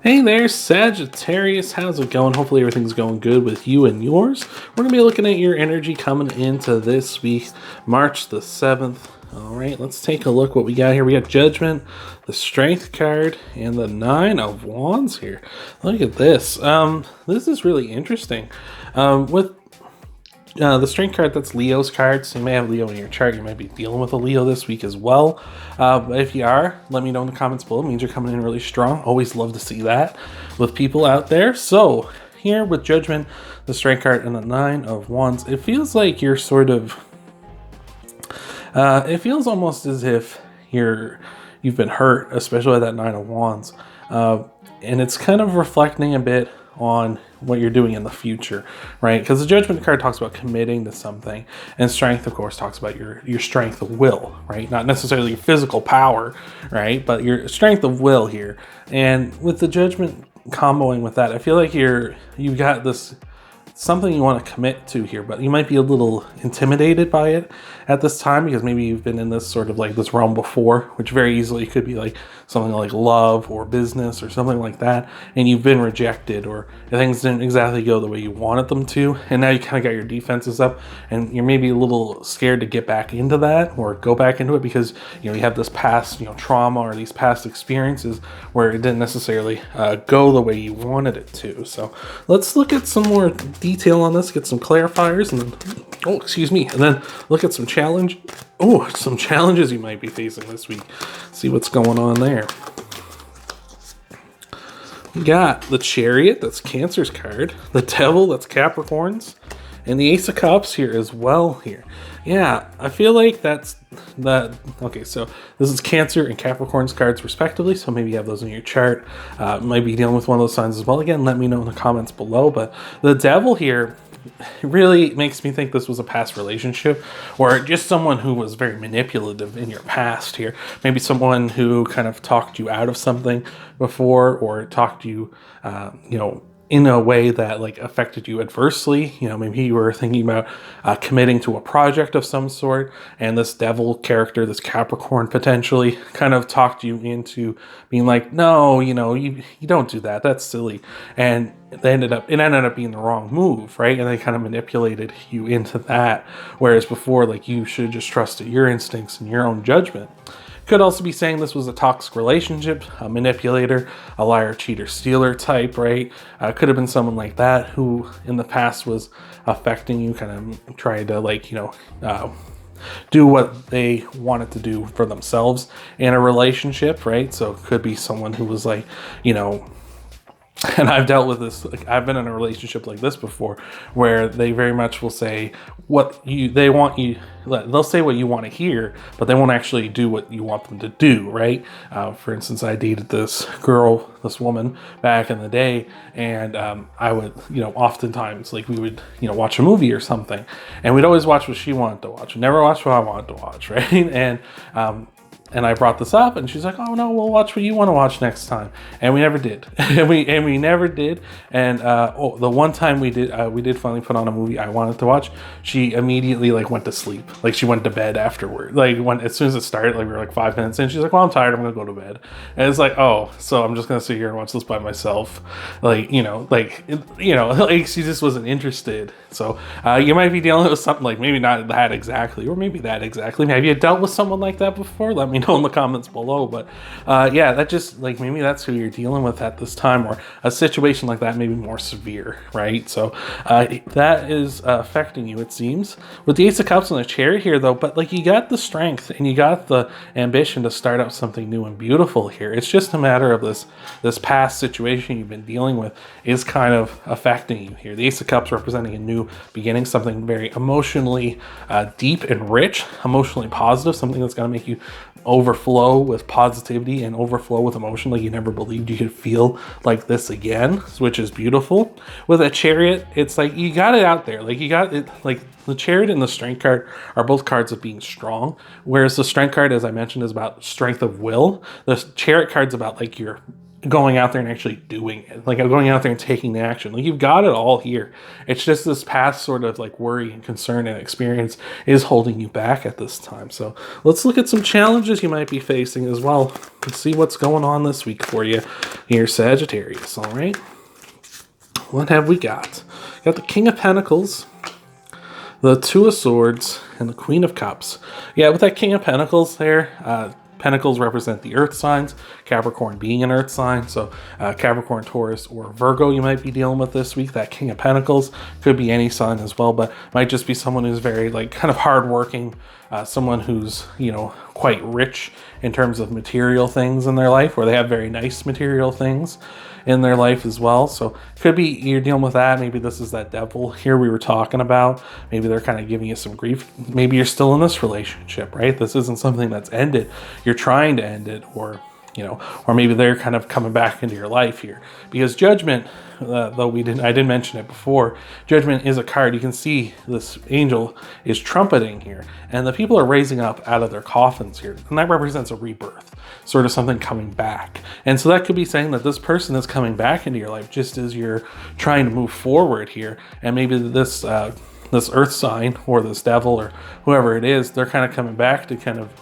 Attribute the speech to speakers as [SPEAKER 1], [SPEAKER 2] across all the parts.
[SPEAKER 1] Hey there, Sagittarius. How's it going? Hopefully everything's going good with you and yours. We're going to be looking at your energy coming into this week, March the 7th. All right, let's take a look what we got here. We got Judgment, the Strength card, and the Nine of Wands here. Look at this. This is really interesting. With the Strength card, that's Leo's card, so you may have Leo in your chart. You might be dealing with a Leo this week as well. But if you are, let me know in the comments below. It means you're coming in really strong. Always love to see that with people out there. So here with Judgment, the Strength card, and the Nine of Wands, it feels like you're sort of... it feels almost as if you've been hurt, especially with that Nine of Wands. And it's kind of reflecting a bit on what you're doing in the future, right? Because the Judgment card talks about committing to something, and Strength, of course, talks about your strength of will, right? Not necessarily your physical power, right? But your strength of will here. And with the Judgment comboing with that, I feel like you've got this something you want to commit to here, but you might be a little intimidated by it at this time because maybe you've been in this sort of like this realm before, which very easily could be like something like love or business or something like that, and you've been rejected or things didn't exactly go the way you wanted them to, and now you kind of got your defenses up and you're maybe a little scared to get back into that or go back into it because you have this past trauma or these past experiences where it didn't necessarily go the way you wanted it to. So let's look at some more detail on this, get some clarifiers, and then look at some challenges you might be facing this week. See what's going on there. We got the Chariot, that's Cancer's card, the Devil, that's Capricorn's, and the Ace of Cups here as well here. Yeah, I feel like that's that. Okay, so this is Cancer and Capricorn's cards respectively, so maybe you have those in your chart. Might be dealing with one of those signs as well. Again, let me know in the comments below. But the Devil here really makes me think this was a past relationship or just someone who was very manipulative in your past here. Maybe someone who kind of talked you out of something before or talked you, in a way that like affected you adversely. Maybe you were thinking about committing to a project of some sort, and this Devil character, this Capricorn, potentially kind of talked you into being like, no, you don't do that. That's silly. And it ended up being the wrong move, right? And they kind of manipulated you into that. Whereas before, like, you should have just trusted your instincts and your own judgment. Could also be saying this was a toxic relationship, a manipulator, a liar, cheater, stealer type, right? Could have been someone like that who in the past was affecting you, kind of trying to do what they wanted to do for themselves in a relationship, right? So it could be someone who was like, and I've dealt with this, like, I've been in a relationship like this before where they very much will say they'll say what you want to hear, but they won't actually do what you want them to do, right? For instance, I dated this woman back in the day, and I would, oftentimes, like, we would, watch a movie or something, and we'd always watch what she wanted to watch, never watch what I wanted to watch, right? And I brought this up, and she's like, "Oh no, we'll watch what you want to watch next time." And we never did, and we never did. And the one time we did finally put on a movie I wanted to watch. She immediately went to sleep, like she went to bed afterward. As soon as it started, we were 5 minutes in, she's like, "Well, I'm tired. I'm gonna go to bed." And it's like, oh, so I'm just gonna sit here and watch this by myself, she just wasn't interested. So you might be dealing with something like maybe not that exactly, or maybe that exactly. Have you dealt with someone like that before? Let me know in the comments below. But that just maybe that's who you're dealing with at this time, or a situation like that, maybe more severe, right? So that is affecting you, it seems, with the Ace of Cups and the Chariot here, though. But you got the strength and you got the ambition to start out something new and beautiful here. It's just a matter of this past situation you've been dealing with is kind of affecting you here. The Ace of Cups representing a new beginning, something very emotionally deep and rich, emotionally positive, something that's going to make you overflow with positivity and overflow with emotion like you never believed you could feel like this again, which is beautiful. With a Chariot, it's like you got it out there, you got it. The Chariot and the Strength card are both cards of being strong, whereas the Strength card, as I mentioned, is about strength of will. The Chariot card's about your going out there and actually doing it, like going out there and taking the action. Like you've got it all here. It's just this past sort of like worry and concern and experience is holding you back at this time. So let's look at some challenges you might be facing as well and see what's going on this week for you here, Sagittarius. All right, what have we got? Got the King of Pentacles, the Two of Swords, and the Queen of Cups. Yeah, with that King of Pentacles there, Pentacles represent the earth signs, Capricorn being an earth sign. So Capricorn, Taurus, or Virgo you might be dealing with this week. That King of Pentacles could be any sign as well, but might just be someone who's very like kind of hardworking, someone who's, you know, quite rich in terms of material things in their life, or they have very nice material things in their life as well. So could be you're dealing with that. Maybe this is that devil here we were talking about. Maybe they're kind of giving you some grief. Maybe you're still in this relationship, right? This isn't something that's ended. You're trying to end it, or you know, or maybe they're kind of coming back into your life here. Because Judgment, though I didn't mention it before, Judgment is a card. You can see this angel is trumpeting here, and the people are raising up out of their coffins here, and that represents a rebirth, sort of something coming back. And so that could be saying that this person is coming back into your life just as you're trying to move forward here, and maybe this earth sign or this devil or whoever it is, they're kind of coming back to kind of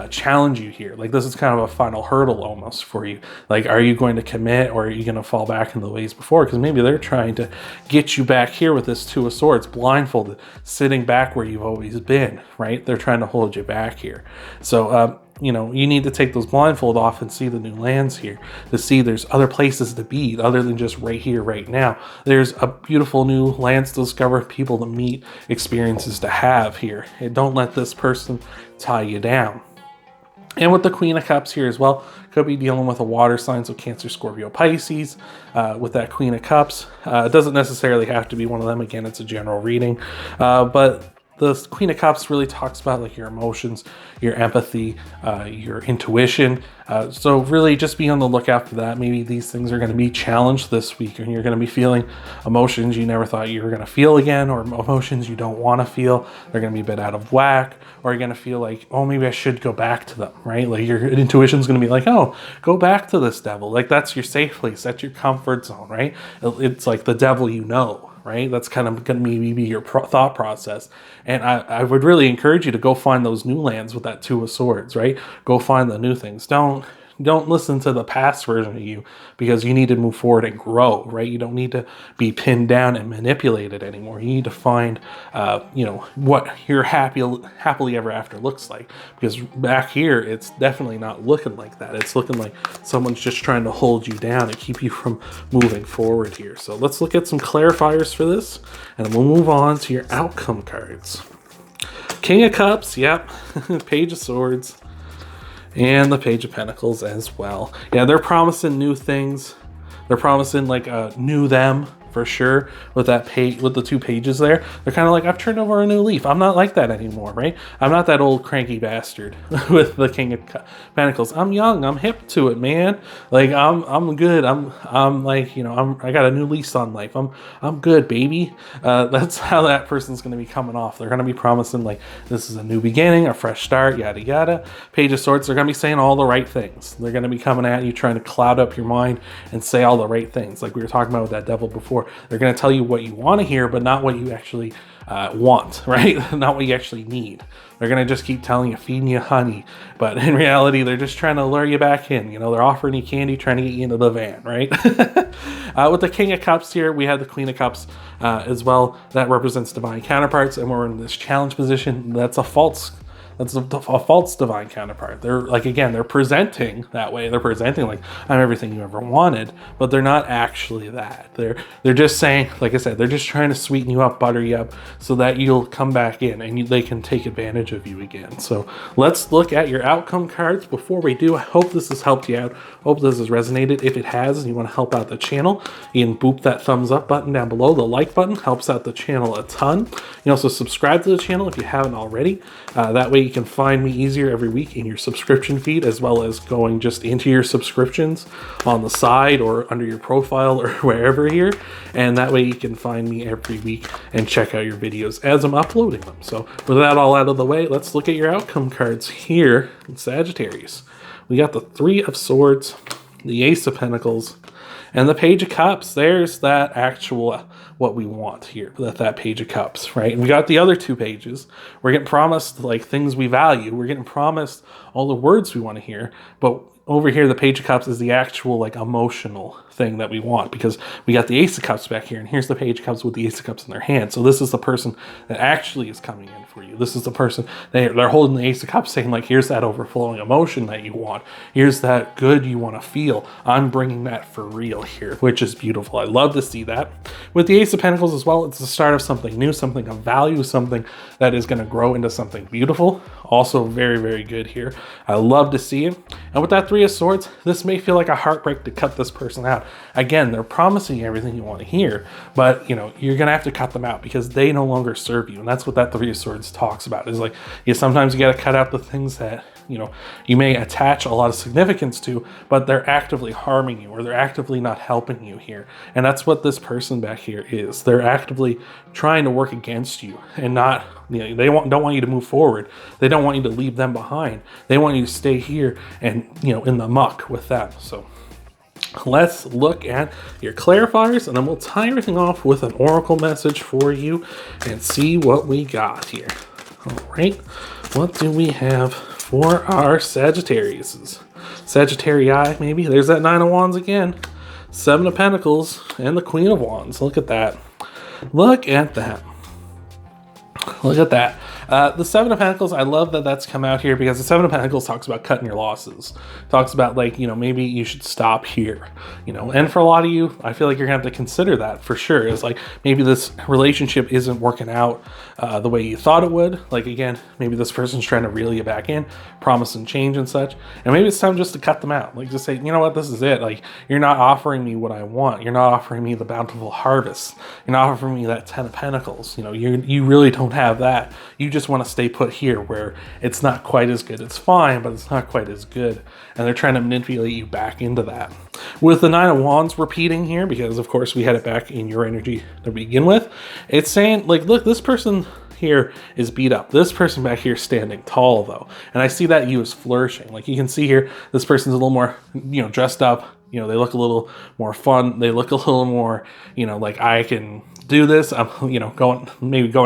[SPEAKER 1] challenge you here. Like this is kind of a final hurdle almost for you. Like, are you going to commit, or are you going to fall back in the ways before? Because maybe they're trying to get you back here with this Two of Swords, blindfolded, sitting back where you've always been, right? They're trying to hold you back here. So, you know, you need to take those blindfold off and see the new lands here, to see there's other places to be other than just right here, right now. There's a beautiful new lands to discover, people to meet, experiences to have here. And don't let this person tie you down. And with the Queen of Cups here as well, could be dealing with a water sign, so Cancer, Scorpio, Pisces. With that Queen of Cups, it doesn't necessarily have to be one of them. Again, it's a general reading, but the Queen of Cups really talks about like your emotions, your empathy, your intuition. So really just be on the lookout for that. Maybe these things are going to be challenged this week, and you're going to be feeling emotions you never thought you were going to feel again, or emotions you don't want to feel. They're going to be a bit out of whack, or you're going to feel like, oh, maybe I should go back to them, right? Like your intuition's going to be like, oh, go back to this devil. Like that's your safe place. That's your comfort zone, right? It's like the devil you know. Right? That's kind of going to maybe be your thought process. And I would really encourage you to go find those new lands with that Two of Swords, right? Go find the new things. Don't listen to the past version of you, because you need to move forward and grow, right? You don't need to be pinned down and manipulated anymore. You need to find, you know, what your happily ever after looks like. Because back here, it's definitely not looking like that. It's looking like someone's just trying to hold you down and keep you from moving forward here. So let's look at some clarifiers for this, and we'll move on to your outcome cards. King of Cups, yep. Page of Swords. And the Page of Pentacles as well. Yeah, they're promising new things. They're promising like a new them for sure with that page, with the two pages there. They're kind of like, I've turned over a new leaf. I'm not like that anymore, right? I'm not that old cranky bastard with the King of Pentacles. I'm young. I'm hip to it, man. Like I'm good. I'm like, you know, I got a new lease on life. I'm good, baby. That's how that person's going to be coming off. They're going to be promising like this is a new beginning, a fresh start, yada yada. Page of Swords. They're going to be saying all the right things. They're going to be coming at you, trying to cloud up your mind and say all the right things, like we were talking about with that devil before. They're going to tell you what you want to hear, but not what you actually want, right? Not what you actually need. They're going to just keep telling you, feeding you honey. But in reality, they're just trying to lure you back in. You know, they're offering you candy, trying to get you into the van, right? With the King of Cups here, we have the Queen of Cups as well. That represents divine counterparts, and we're in this challenge position. That's a false divine counterpart. They're like, again, they're presenting that way. They're presenting like, I'm everything you ever wanted, but they're not actually that. They're just saying, like I said, they're just trying to sweeten you up, butter you up, so that you'll come back in and they can take advantage of you again. So let's look at your outcome cards. Before we do, I hope this has helped you out. Hope this has resonated. If it has, and you want to help out the channel, you can boop that thumbs up button down below. The like button helps out the channel a ton. You can also subscribe to the channel if you haven't already. That way you can find me easier every week in your subscription feed, as well as going just into your subscriptions on the side or under your profile or wherever here. And that way you can find me every week and check out your videos as I'm uploading them. So with that all out of the way, let's look at your outcome cards here in Sagittarius. We got the Three of Swords, the Ace of Pentacles, and the Page of Cups. There's that actual what we want here, that Page of Cups, right? And we got the other two pages. We're getting promised like things we value. We're getting promised all the words we want to hear, but over here, the Page of Cups is the actual like emotional thing that we want, because we got the Ace of Cups back here, and here's the Page of Cups with the Ace of Cups in their hand. So this is the person that actually is coming in for you. This is the person, they're holding the Ace of Cups saying like, here's that overflowing emotion that you want. Here's that good you want to feel. I'm bringing that for real here, which is beautiful. I love to see that. With the Ace of Pentacles as well, it's the start of something new, something of value, something that is going to grow into something beautiful. Also very, very good here. I love to see it. And with that Three of Swords, this may feel like a heartbreak to cut this person out. Again, they're promising you everything you want to hear, but you know, you're going to have to cut them out because they no longer serve you. And that's what that Three of Swords talks about, is like, sometimes you got to cut out the things that, you know, you may attach a lot of significance to, but they're actively harming you, or they're actively not helping you here. And that's what this person back here is. They're actively trying to work against you, and not, you know, they don't want you to move forward. They don't want you to leave them behind. They want you to stay here and, you know, in the muck with them. So let's look at your clarifiers, and then we'll tie everything off with an oracle message for you and see what we got here. All right, what do we have for our Sagittarius? Sagittarii, maybe. There's that Nine of Wands again. Seven of Pentacles and the Queen of Wands. Look at that. Look at that. Look at that. The Seven of Pentacles, I love that that's come out here, because the Seven of Pentacles talks about cutting your losses. Talks about, like, you know, maybe you should stop here, you know. And for a lot of you, I feel like you're going to have to consider that for sure. It's like, maybe this relationship isn't working out the way you thought it would. Like, again, maybe this person's trying to reel you back in, promising change and such. And maybe it's time just to cut them out. Like, just say, you know what, this is it. Like, you're not offering me what I want. You're not offering me the bountiful harvest. You're not offering me that Ten of Pentacles. You know, you really don't have that. You just want to stay put here, where it's not quite as good. It's fine, but it's not quite as good. And they're trying to manipulate you back into that. With the Nine of Wands repeating here, because of course we had it back in your energy to begin with, it's saying, like, look, this person here is beat up. This person back here is standing tall, though. And I see that you is flourishing. Like, you can see here, this person's a little more, you know, dressed up. You know, they look a little more fun. They look a little more, you know, like, I can do this. I'm, you know, going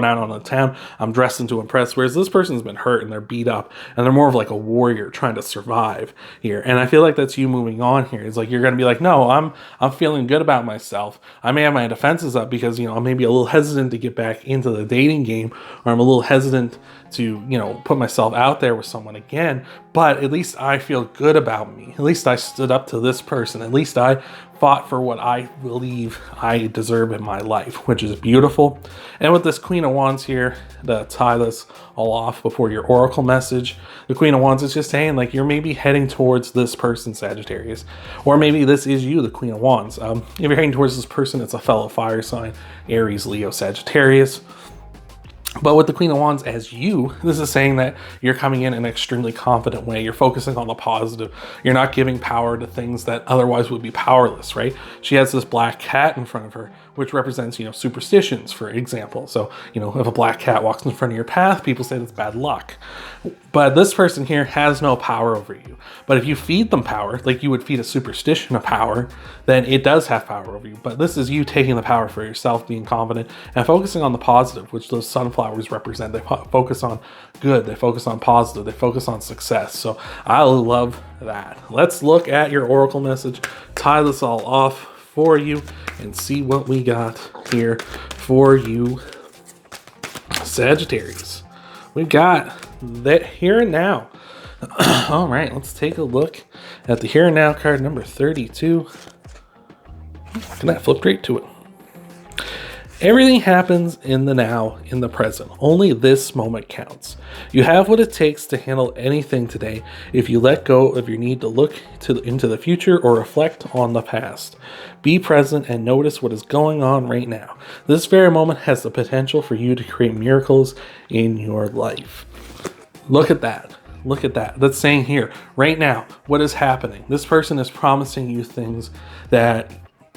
[SPEAKER 1] out on the town. I'm dressing to impress. Whereas this person's been hurt and they're beat up, and they're more of like a warrior trying to survive here. And I feel like that's you moving on here. It's like, you're going to be like, no, I'm feeling good about myself. I may have my defenses up because, you know, I'm maybe a little hesitant to get back into the dating game, or I'm a little hesitant to, you know, put myself out there with someone again. But at least I feel good about me. At least I stood up to this person. At least I fought for what I believe I deserve in my life, which is beautiful. And with this Queen of Wands here, to tie this all off before your oracle message, the Queen of Wands is just saying, like, you're maybe heading towards this person, Sagittarius, or maybe this is you, the Queen of Wands. If you're heading towards this person, it's a fellow fire sign, Aries, Leo, Sagittarius. But with the Queen of Wands as you, this is saying that you're coming in an extremely confident way. You're focusing on the positive. You're not giving power to things that otherwise would be powerless, right? She has this black cat in front of her, which represents, you know, superstitions, for example. So, you know, if a black cat walks in front of your path, people say that's bad luck. But this person here has no power over you. But if you feed them power, like you would feed a superstition a power, then it does have power over you. But this is you taking the power for yourself, being confident, and focusing on the positive, which those sunflowers represent. They focus on good, they focus on positive, they focus on success. So I love that. Let's look at your oracle message, tie this all off for you, and see what we got here for you, Sagittarius. We got that here and now. All right, let's take a look at the here and now card number 32. And I flipped right to it. Everything happens in the now, in the present. Only this moment counts. You have what it takes to handle anything today if you let go of your need to look into the future or reflect on the past. Be present and notice what is going on right now. This very moment has the potential for you to create miracles in your life. Look at that. Look at that. That's saying here, right now, what is happening? This person is promising you things that,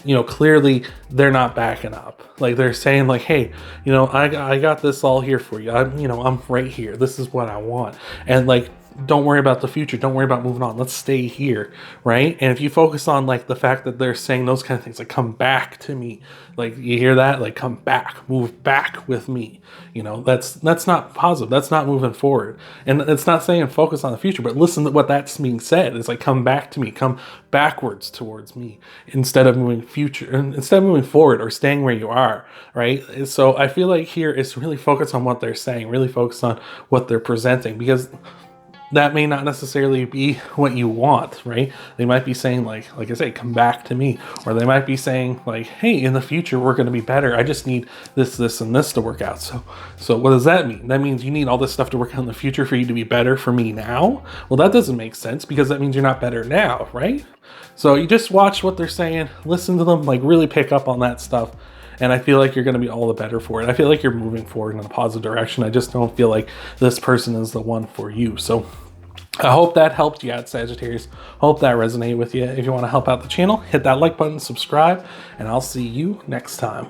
[SPEAKER 1] you know, clearly they're not backing up. Like, they're saying, like, hey, you know, I got this all here for you. I'm right here. This is what I want. And like, don't worry about the future. Don't worry about moving on. Let's stay here, right? And if you focus on like the fact that they're saying those kind of things, like come back to me, like you hear that, like come back, move back with me. You know, that's not positive. That's not moving forward. And it's not saying focus on the future, but listen to what that's being said. It's like come back to me, come backwards towards me instead of moving forward or staying where you are, right? And so I feel like here it's really focused on what they're saying, really focused on what they're presenting, because that may not necessarily be what you want, right? They might be saying like I say, come back to me. Or they might be saying like, hey, in the future, we're going to be better. I just need this, and this to work out. So what does that mean? That means you need all this stuff to work out in the future for you to be better for me now? Well, that doesn't make sense, because that means you're not better now, right? So you just watch what they're saying, listen to them, like really pick up on that stuff. And I feel like you're going to be all the better for it. I feel like you're moving forward in a positive direction. I just don't feel like this person is the one for you. So I hope that helped you out, Sagittarius. Hope that resonated with you. If you want to help out the channel, hit that like button, subscribe, and I'll see you next time.